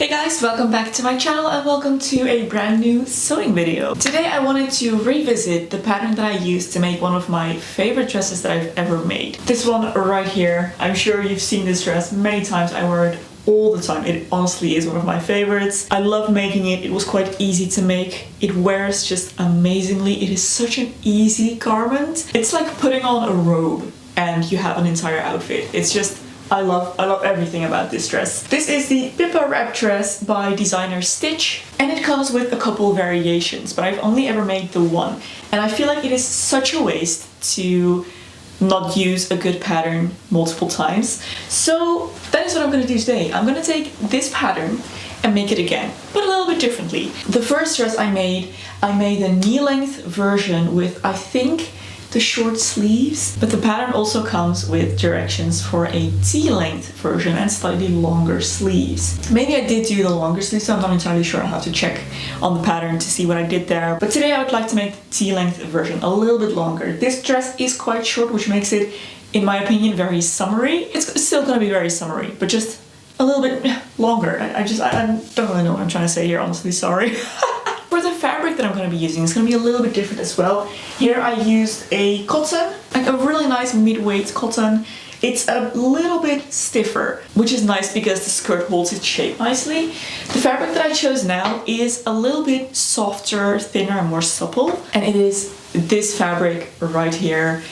Hey guys, welcome back to my channel and welcome to a brand new sewing video. Today I wanted to revisit the pattern that I used to make one of my favorite dresses that I've ever made. This one right here. I'm sure you've seen this dress many times. I wear it all the time. It honestly is one of my favorites. I love making it. It was quite easy to make. It wears just amazingly. It is such an easy garment. It's like putting on a robe and you have an entire outfit. It's just I love everything about this dress. This is the Pippa wrap dress by designer Stitch, and it comes with a couple variations, but I've only ever made the one. And I feel like it is such a waste to not use a good pattern multiple times. So that is what I'm gonna do today. I'm gonna take this pattern and make it again, but a little bit differently. The first dress I made a knee-length version with, I think, the short sleeves, but the pattern also comes with directions for a T-length version and slightly longer sleeves. Maybe I did do the longer sleeves, so I'm not entirely sure. I'll have to check on the pattern to see what I did there. But today I would like to make the T-length version a little bit longer. This dress is quite short, which makes it, in my opinion, very summery. It's still gonna be very summery, but just a little bit longer. I don't really know what I'm trying to say here, honestly, sorry. For the fabric that I'm going to be using, it's going to be a little bit different as well. Here I used a cotton, like a really nice mid-weight cotton. It's a little bit stiffer, which is nice because the skirt holds its shape nicely. The fabric that I chose now is a little bit softer, thinner and more supple. And it is this fabric right here.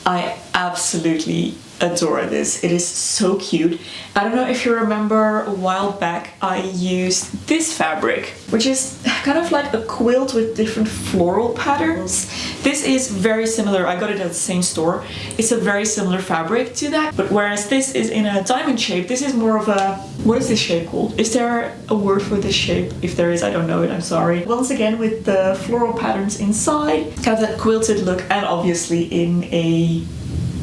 I absolutely adore this. It is so cute. I don't know if you remember a while back I used this fabric, which is kind of like a quilt with different floral patterns. This is very similar. I got it at the same store. It's a very similar fabric to that, but whereas this is in a diamond shape, this is more of a, what is this shape called? Is there a word for this shape? If there is, I don't know it, I'm sorry. Once again with the floral patterns inside, kind of that quilted look, and obviously in a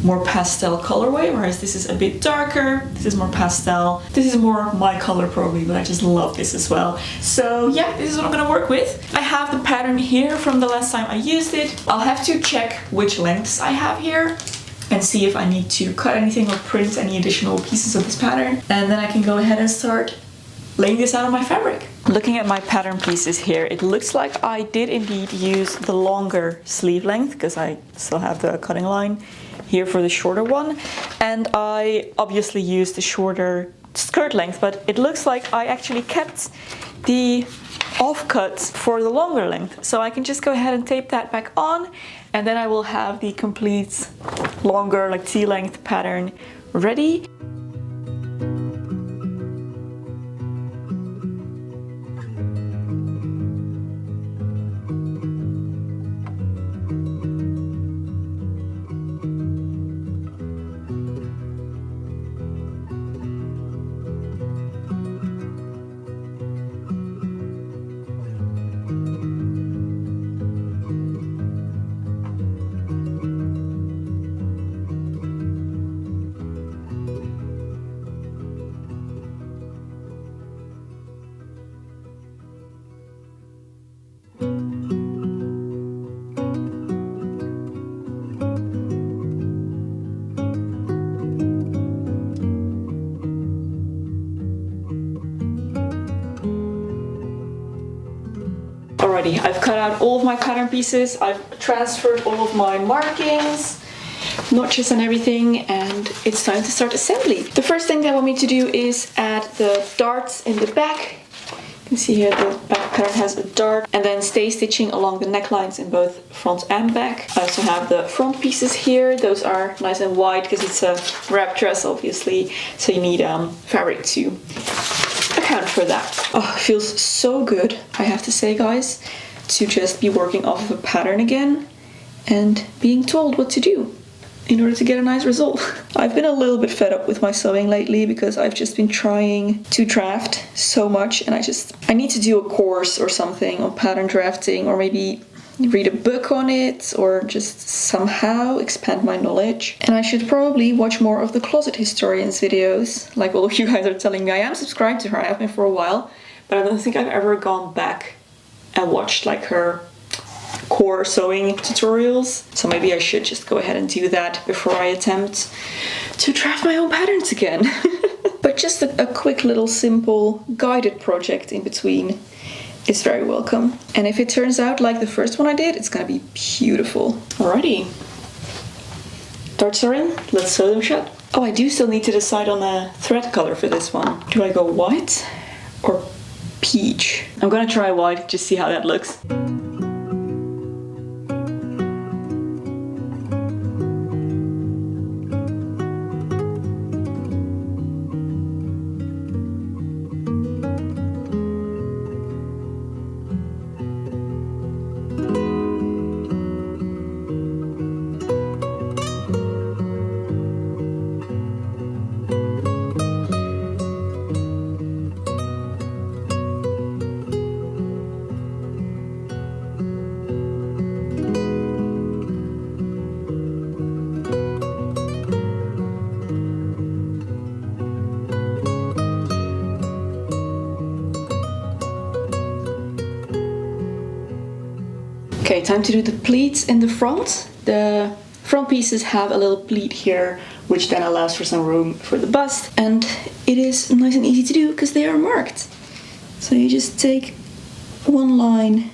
more pastel colorway, whereas this is a bit darker, this is more pastel, this is more my color probably, but I just love this as well. So yeah, this is what I'm gonna work with. I have the pattern here from the last time I used it. I'll have to check which lengths I have here and see if I need to cut anything or print any additional pieces of this pattern, and then I can go ahead and start laying this out on my fabric. Looking at my pattern pieces here, it looks like I did indeed use the longer sleeve length because I still have the cutting line here for the shorter one, and I obviously used the shorter skirt length, but it looks like I actually kept the offcut for the longer length, so I can just go ahead and tape that back on, and then I will have the complete longer, like T-length pattern ready. Alrighty, I've cut out all of my pattern pieces, I've transferred all of my markings, notches and everything, and it's time to start assembly. The first thing they want me to do is add the darts in the back. You can see here the back pattern has a dart, and then stay stitching along the necklines in both front and back. I also have the front pieces here. Those are nice and wide because it's a wrap dress obviously, so you need fabric to account for that. Oh, it feels so good, I have to say, guys, to just be working off of a pattern again and being told what to do in order to get a nice result. I've been a little bit fed up with my sewing lately because I've just been trying to draft so much, and I need to do a course or something on pattern drafting, or maybe read a book on it, or just somehow expand my knowledge. And I should probably watch more of the Closet Historians videos, like all of you guys are telling me. I am subscribed to her, I have been for a while, but I don't think I've ever gone back and watched like her core sewing tutorials. So maybe I should just go ahead and do that before I attempt to draft my own patterns again. But but just a quick little simple guided project in between is very welcome. And if it turns out like the first one I did, it's gonna be beautiful. Alrighty. Darts are in, let's sew them shut. Oh, I do still need to decide on the thread color for this one. Do I go white or peach? I'm gonna try white, just see how that looks. Okay, time to do the pleats in the front. The front pieces have a little pleat here, which then allows for some room for the bust. And it is nice and easy to do because they are marked. So you just take one line,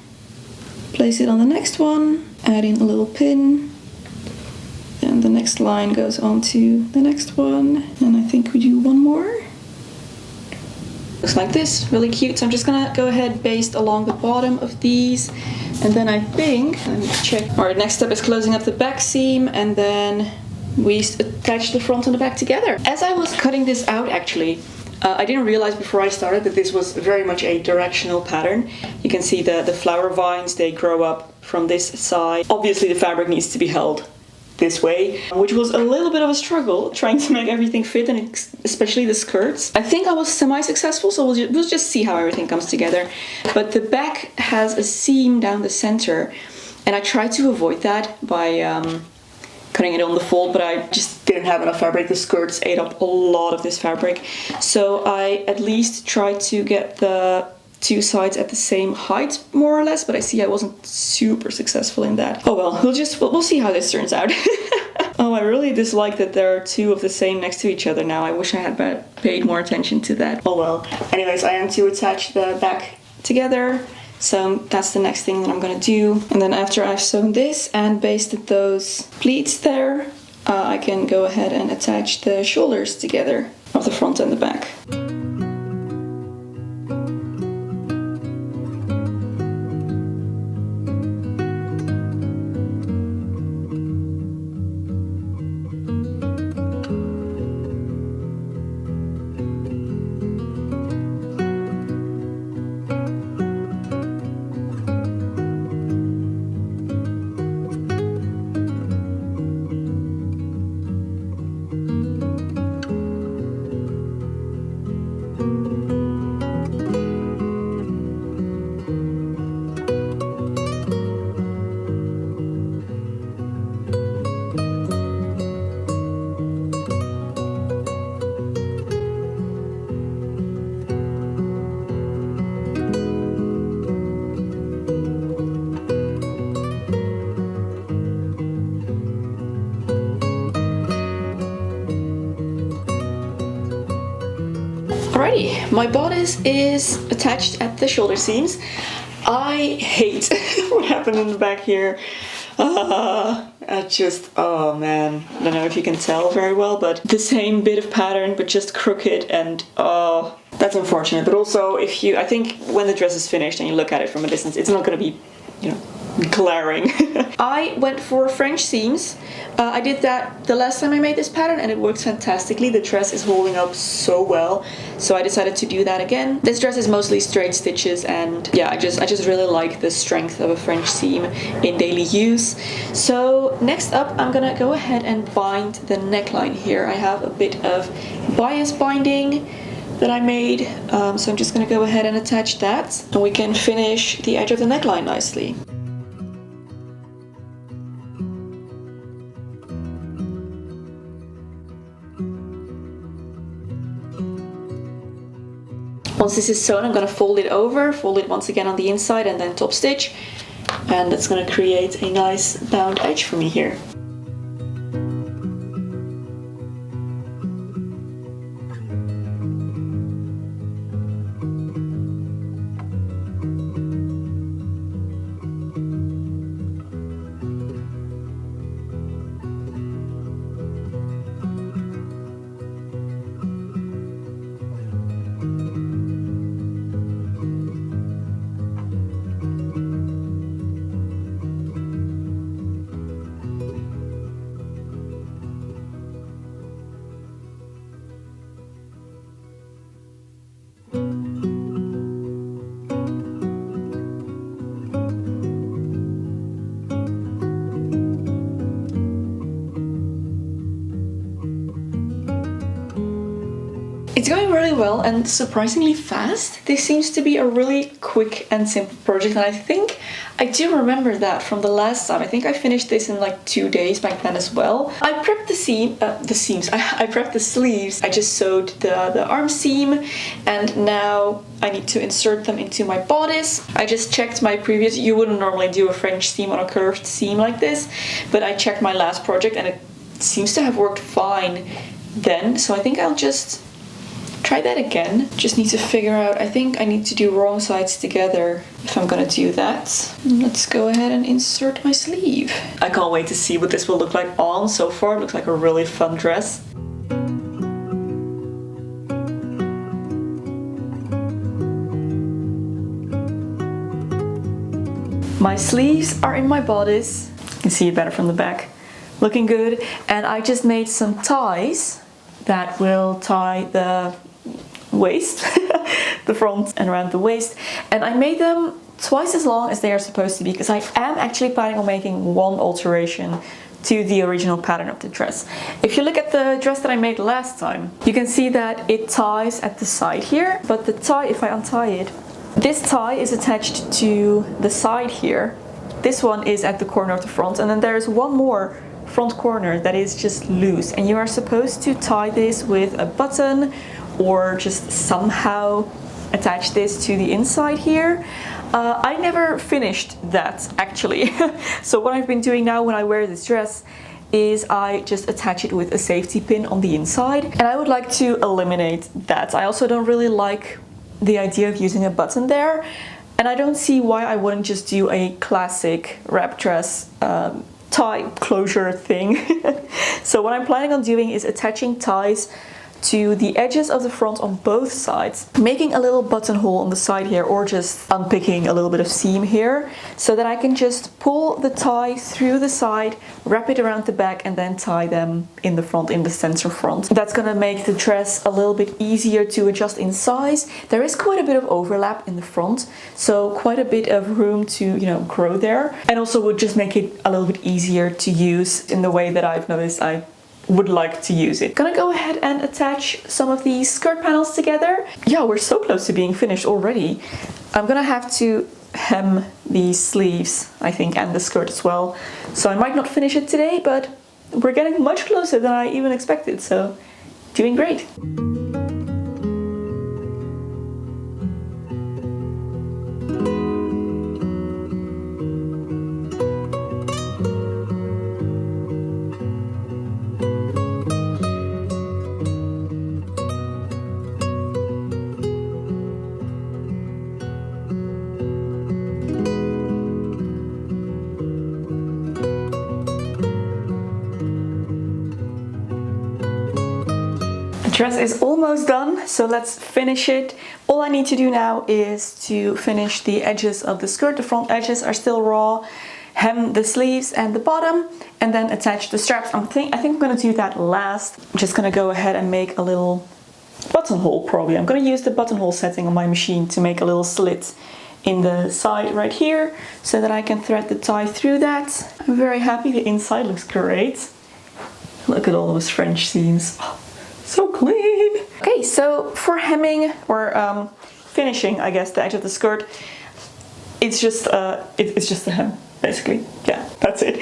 place it on the next one, add in a little pin. Then the next line goes on to the next one. And I think we do one more. Looks like this, really cute. So I'm just gonna go ahead, baste along the bottom of these. And then I think, let me check. All right, next step is closing up the back seam, and then we attach the front and the back together. As I was cutting this out, actually, I didn't realize before I started that this was very much a directional pattern. You can see the flower vines, they grow up from this side. Obviously the fabric needs to be held this way, which was a little bit of a struggle trying to make everything fit, and especially the skirts. I think I was semi-successful, so we'll just see how everything comes together. But the back has a seam down the center, and I tried to avoid that by cutting it on the fold, but I just didn't have enough fabric. The skirts ate up a lot of this fabric, so I at least tried to get the two sides at the same height, more or less, but I see I wasn't super successful in that. Oh well, we'll see how this turns out. Oh, I really dislike that there are two of the same next to each other now. I wish I had paid more attention to that. Oh well. Anyways, I am to attach the back together, so that's the next thing that I'm gonna do. And then after I've sewn this and basted those pleats there, I can go ahead and attach the shoulders together of the front and the back. Alrighty, my bodice is attached at the shoulder seams. I hate what happened in the back here. Oh man, I don't know if you can tell very well, but the same bit of pattern, but just crooked, and that's unfortunate. But also, I think when the dress is finished and you look at it from a distance, it's not going to be, glaring. I went for French seams. I did that the last time I made this pattern and it works fantastically. The dress is holding up so well, so I decided to do that again. This dress is mostly straight stitches, and yeah, I just really like the strength of a French seam in daily use. So next up, I'm gonna go ahead and bind the neckline here. I have a bit of bias binding that I made, so I'm just gonna go ahead and attach that, and we can finish the edge of the neckline nicely. Once this is sewn, I'm going to fold it over, fold it once again on the inside, and then top stitch, and that's going to create a nice bound edge for me here. well and surprisingly fast. This seems to be a really quick and simple project, and I think I do remember that from the last time. I think I finished this in like 2 days back then as well. I prepped the seams. I prepped the sleeves. I just sewed the arm seam, and now I need to insert them into my bodice. I just checked my previous, you wouldn't normally do a French seam on a curved seam like this, but I checked my last project and it seems to have worked fine then, so I think I'll just try that again. Just need to figure out, I think I need to do wrong sides together if I'm gonna do that. Let's go ahead and insert my sleeve. I can't wait to see what this will look like on. So far it looks like a really fun dress. My sleeves are in my bodice. You can see it better from the back. Looking good. And I just made some ties that will tie the waist, the front and around the waist. And I made them twice as long as they are supposed to be, because I am actually planning on making one alteration to the original pattern of the dress. If you look at the dress that I made last time, you can see that it ties at the side here, but the tie, if I untie it, this tie is attached to the side here. This one is at the corner of the front, and then there's one more front corner that is just loose, and you are supposed to tie this with a button or just somehow attach this to the inside here. I never finished that actually. So what I've been doing now when I wear this dress is I just attach it with a safety pin on the inside, and I would like to eliminate that. I also don't really like the idea of using a button there, and I don't see why I wouldn't just do a classic wrap dress tie closure thing. So what I'm planning on doing is attaching ties to the edges of the front on both sides, making a little buttonhole on the side here, or just unpicking a little bit of seam here, so that I can just pull the tie through the side, wrap it around the back, and then tie them in the front, in the center front. That's gonna make the dress a little bit easier to adjust in size. There is quite a bit of overlap in the front, so quite a bit of room to, you know, grow there, and also would just make it a little bit easier to use in the way that I've noticed I would like to use it. Gonna go ahead and attach some of these skirt panels together. Yeah, we're so close to being finished already. I'm gonna have to hem these sleeves, I think, and the skirt as well. So I might not finish it today, but we're getting much closer than I even expected, so doing great. Dress is almost done, so let's finish it. All I need to do now is to finish the edges of the skirt. The front edges are still raw, hem the sleeves and the bottom, and then attach the straps. I think I'm gonna do that last. I'm just gonna go ahead and make a little buttonhole probably. I'm gonna use the buttonhole setting on my machine to make a little slit in the side right here, so that I can thread the tie through that. I'm very happy, the inside looks great. Look at all those French seams. So clean! Okay, so for hemming or finishing, I guess, the edge of the skirt, it's just a hem, basically. Yeah, that's it.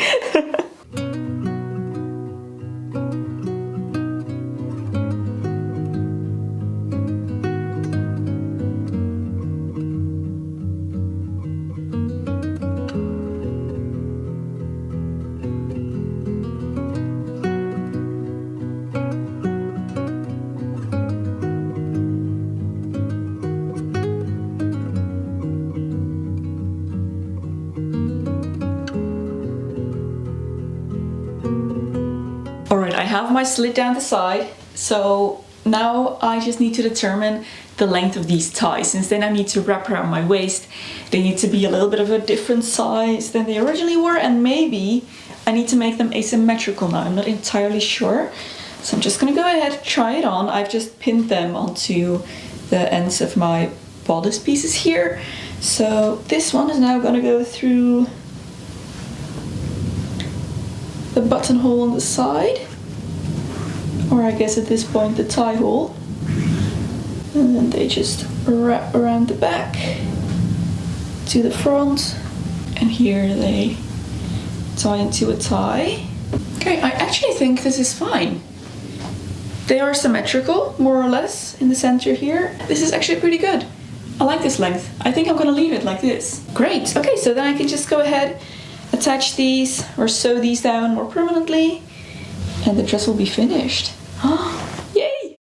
Alright, I have my slit down the side, so now I just need to determine the length of these ties. Since then I need to wrap around my waist, they need to be a little bit of a different size than they originally were, and maybe I need to make them asymmetrical now. I'm not entirely sure, so I'm just gonna go ahead, try it on. I've just pinned them onto the ends of my bodice pieces here. So this one is now gonna go through the buttonhole on the side, or I guess at this point the tie hole. And then they just wrap around the back to the front. And here they tie into a tie. Okay, I actually think this is fine. They are symmetrical, more or less, in the center here. This is actually pretty good. I like this length. I think I'm gonna leave it like this. Great, okay, so then I can just go ahead, attach these or sew these down more permanently, and the dress will be finished. Yay!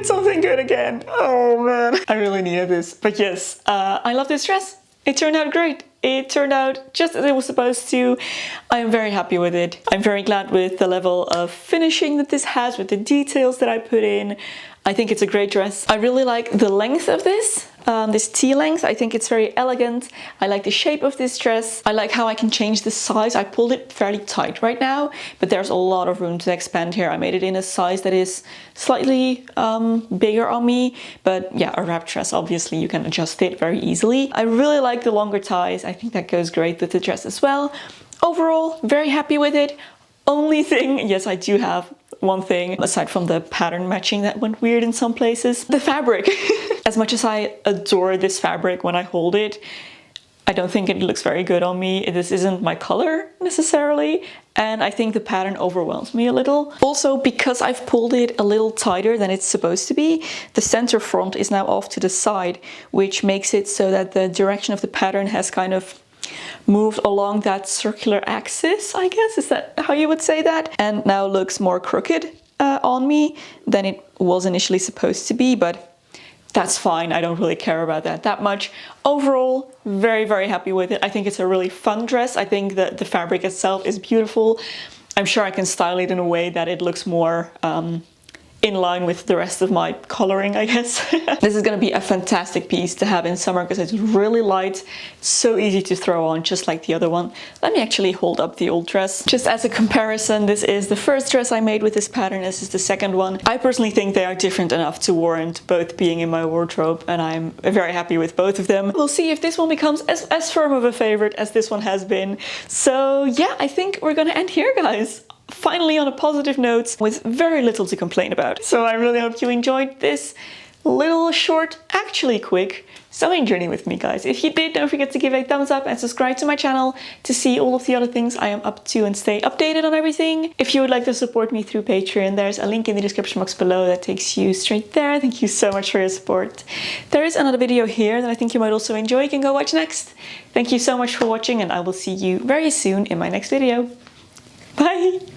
Something good again. Oh man, I really needed this. But yes, I love this dress. It turned out great. It turned out just as it was supposed to. I am very happy with it. I'm very glad with the level of finishing that this has, with the details that I put in. I think it's a great dress. I really like the length of this. This T-length, I think it's very elegant. I like the shape of this dress. I like how I can change the size. I pulled it fairly tight right now, but there's a lot of room to expand here. I made it in a size that is slightly bigger on me, but yeah, a wrap dress, obviously you can adjust it very easily. I really like the longer ties. I think that goes great with the dress as well. Overall, very happy with it. Only thing, yes, I do have one thing, aside from the pattern matching that went weird in some places, the fabric. As much as I adore this fabric when I hold it, I don't think it looks very good on me. This isn't my color necessarily, and I think the pattern overwhelms me a little. Also, because I've pulled it a little tighter than it's supposed to be, the center front is now off to the side, which makes it so that the direction of the pattern has kind of moved along that circular axis, I guess. Is that how you would say that? And now looks more crooked on me than it was initially supposed to be, but that's fine. I don't really care about that much. Overall, very, very happy with it. I think it's a really fun dress. I think that the fabric itself is beautiful. I'm sure I can style it in a way that it looks more in line with the rest of my coloring, I guess. This is gonna be a fantastic piece to have in summer because it's really light, so easy to throw on, just like the other one. Let me actually hold up the old dress. Just as a comparison, this is the first dress I made with this pattern, this is the second one. I personally think they are different enough to warrant both being in my wardrobe, and I'm very happy with both of them. We'll see if this one becomes as firm of a favorite as this one has been. So yeah, I think we're gonna end here, guys. Finally on a positive note with very little to complain about. So I really hope you enjoyed this little short, actually quick sewing journey with me, guys. If you did, don't forget to give a thumbs up and subscribe to my channel to see all of the other things I am up to and stay updated on everything. If you would like to support me through Patreon, there's a link in the description box below that takes you straight there. Thank you so much for your support. There is another video here that I think you might also enjoy. You can go watch next. Thank you so much for watching, and I will see you very soon in my next video. Bye!